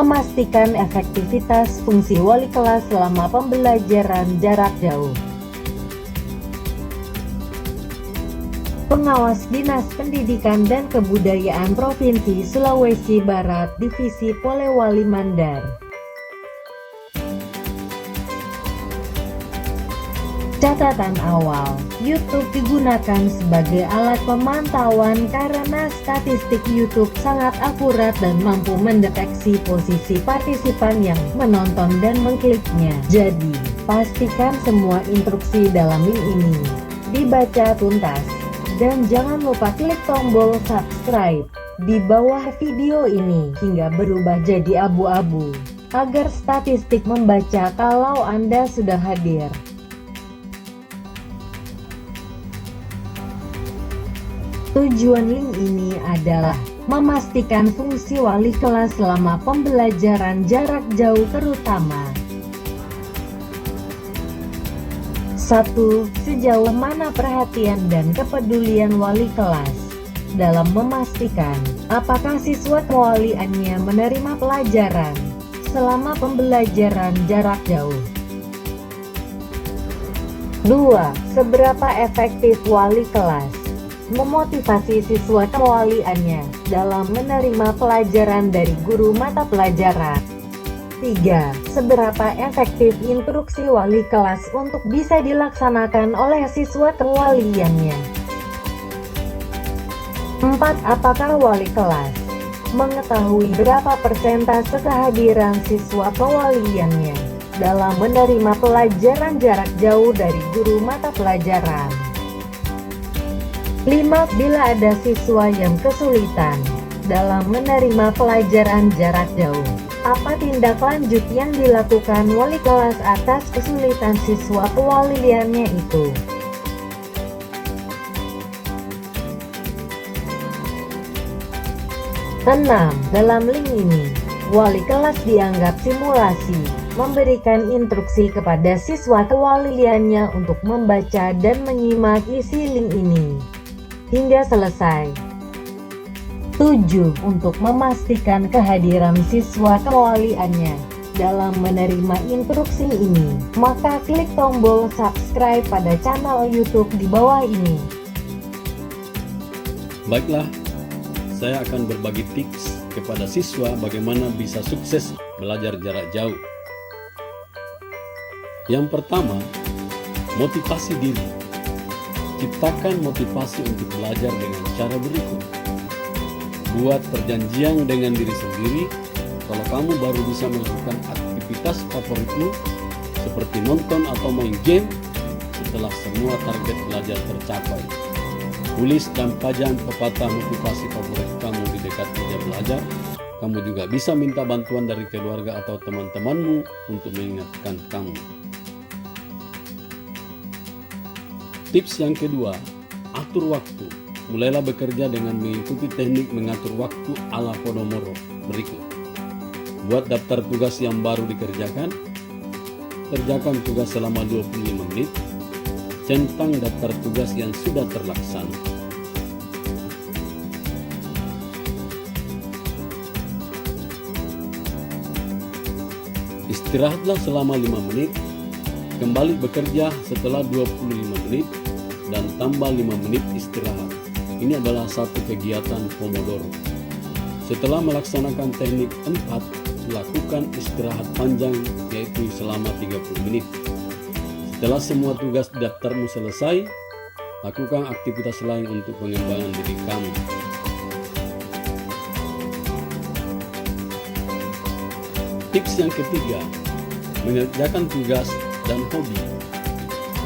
Memastikan efektivitas fungsi wali kelas selama pembelajaran jarak jauh. Pengawas Dinas Pendidikan dan Kebudayaan Provinsi Sulawesi Barat Divisi Polewali Mandar. Catatan awal, YouTube digunakan sebagai alat pemantauan karena statistik YouTube sangat akurat dan mampu mendeteksi posisi partisipan yang menonton dan mengkliknya. Jadi, pastikan semua instruksi dalam link ini dibaca tuntas. Dan jangan lupa klik tombol subscribe di bawah video ini hingga berubah jadi abu-abu, agar statistik membaca kalau Anda sudah hadir. Tujuan link ini adalah memastikan fungsi wali kelas selama pembelajaran jarak jauh, terutama 1. Sejauh mana perhatian dan kepedulian wali kelas dalam memastikan apakah siswa kewaliannya menerima pelajaran selama pembelajaran jarak jauh. 2. Seberapa efektif wali kelas memotivasi siswa kewaliannya dalam menerima pelajaran dari guru mata pelajaran. 3. Seberapa efektif instruksi wali kelas untuk bisa dilaksanakan oleh siswa kewaliannya. 4. Apakah wali kelas mengetahui berapa persentase kehadiran siswa kewaliannya dalam menerima pelajaran jarak jauh dari guru mata pelajaran. 5. Bila ada siswa yang kesulitan dalam menerima pelajaran jarak jauh, apa tindak lanjut yang dilakukan wali kelas atas kesulitan siswa kewaliannya itu? Tenang, dalam link ini, wali kelas dianggap simulasi, memberikan instruksi kepada siswa kewaliannya untuk membaca dan menyimak isi link ini hingga selesai. 7. Untuk memastikan kehadiran siswa kewaliannya dalam menerima instruksi ini, maka klik tombol subscribe pada channel YouTube di bawah ini. Baiklah, saya akan berbagi tips kepada siswa bagaimana bisa sukses belajar jarak jauh. Yang pertama, motivasi diri. Ciptakan motivasi untuk belajar dengan cara berikut. Buat perjanjian dengan diri sendiri, kalau kamu baru bisa melakukan aktivitas favoritmu, seperti nonton atau main game, setelah semua target belajar tercapai. Tulis dan pajang pepatah motivasi favorit kamu di dekat meja belajar. Kamu juga bisa minta bantuan dari keluarga atau teman-temanmu untuk mengingatkan kamu. Tips yang kedua, atur waktu. Mulailah bekerja dengan mengikuti teknik mengatur waktu ala Pomodoro berikut. Buat daftar tugas yang baru dikerjakan, kerjakan tugas selama 25 menit, centang daftar tugas yang sudah terlaksana. Istirahatlah selama 5 menit, kembali bekerja setelah 25 menit, dan tambah 5 menit istirahat. Ini adalah satu kegiatan Pomodoro. Setelah melaksanakan teknik 4, lakukan istirahat panjang yaitu selama 30 menit. Setelah semua tugas daftarmu selesai, lakukan aktivitas lain untuk pengembangan diri kamu. Tips yang ketiga, mengerjakan tugas dan hobi.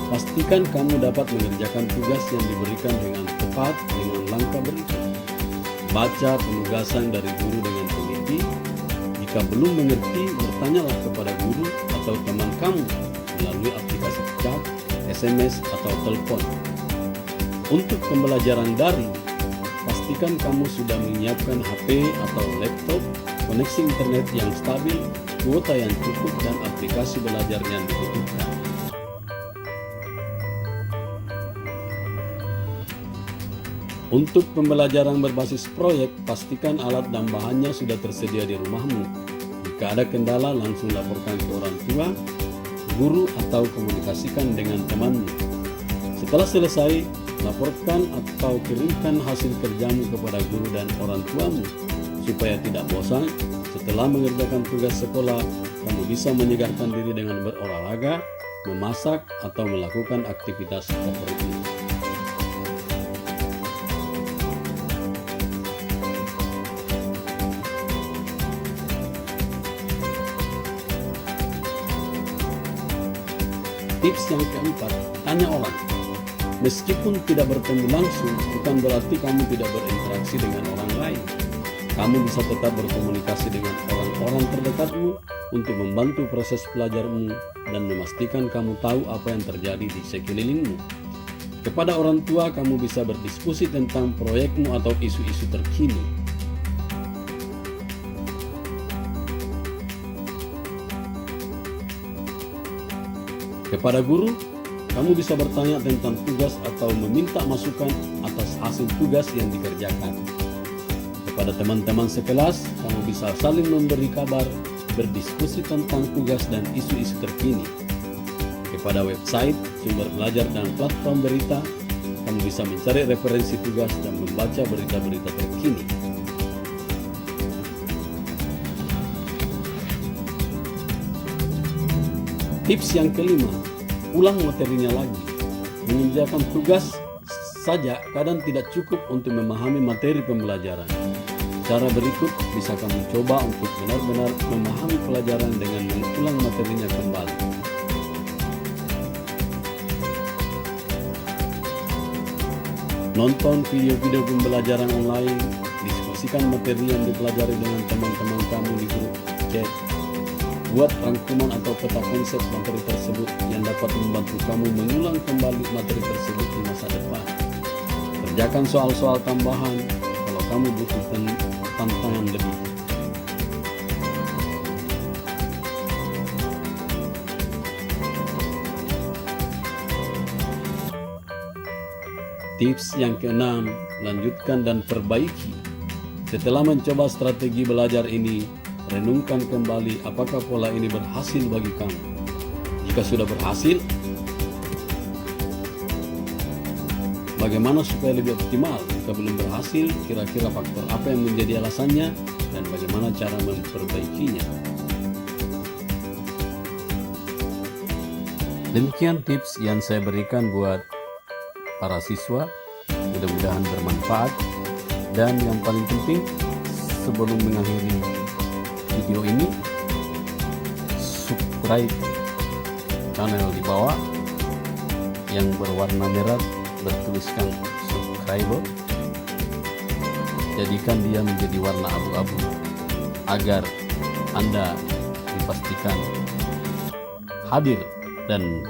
Pastikan kamu dapat mengerjakan tugas yang diberikan dengan tepat dengan langkah berikut. Baca penugasan dari guru dengan teliti. Jika belum mengerti, bertanyalah kepada guru atau teman kamu melalui aplikasi chat, SMS, atau telepon. Untuk pembelajaran daring, pastikan kamu sudah menyiapkan HP atau laptop, koneksi internet yang stabil, kuota yang cukup, dan aplikasi belajar yang dibutuhkan. Untuk pembelajaran berbasis proyek, pastikan alat dan bahannya sudah tersedia di rumahmu. Jika ada kendala, langsung laporkan ke orang tua, guru, atau komunikasikan dengan temanmu. Setelah selesai, laporkan atau kirimkan hasil kerjamu kepada guru dan orang tuamu. Supaya tidak bosan, setelah mengerjakan tugas sekolah, kamu bisa menyegarkan diri dengan berolahraga, memasak, atau melakukan aktivitas favorit. Tips yang keempat, tanya orang. Meskipun tidak bertemu langsung, bukan berarti kamu tidak berinteraksi dengan orang lain. Kamu bisa tetap berkomunikasi dengan orang-orang terdekatmu untuk membantu proses belajarmu dan memastikan kamu tahu apa yang terjadi di sekelilingmu. Kepada orang tua, kamu bisa berdiskusi tentang proyekmu atau isu-isu terkini. Kepada guru, kamu bisa bertanya tentang tugas atau meminta masukan atas hasil tugas yang dikerjakan. Kepada teman-teman sekelas, kamu bisa saling memberi kabar, berdiskusi tentang tugas dan isu-isu terkini. Kepada website, sumber belajar dan platform berita, kamu bisa mencari referensi tugas dan membaca berita-berita terkini. Tips yang kelima, ulang materinya lagi. Mengerjakan tugas saja kadang tidak cukup untuk memahami materi pembelajaran. Cara berikut bisa kamu coba untuk benar-benar memahami pelajaran dengan mengulang materinya kembali. Nonton video-video pembelajaran online, diskusikan materi yang dipelajari dengan teman-teman kamu di grup chat. Buat rangkuman atau peta konsep materi tersebut yang dapat membantu kamu mengulang kembali materi tersebut di masa depan. Kerjakan soal-soal tambahan kalau kamu butuh tantangan lebih. Tips yang keenam, lanjutkan dan perbaiki. Setelah mencoba strategi belajar ini, renungkan kembali apakah pola ini berhasil bagi kamu. Jika sudah berhasil, bagaimana supaya lebih optimal? Jika belum berhasil, kira-kira faktor apa yang menjadi alasannya dan bagaimana cara memperbaikinya? Demikian tips yang saya berikan buat para siswa. Mudah-mudahan bermanfaat. Dan yang paling penting, sebelum mengakhiri video ini, subscribe channel di bawah yang berwarna merah bertuliskan subscriber. Jadikan dia menjadi warna abu-abu agar Anda dipastikan hadir dan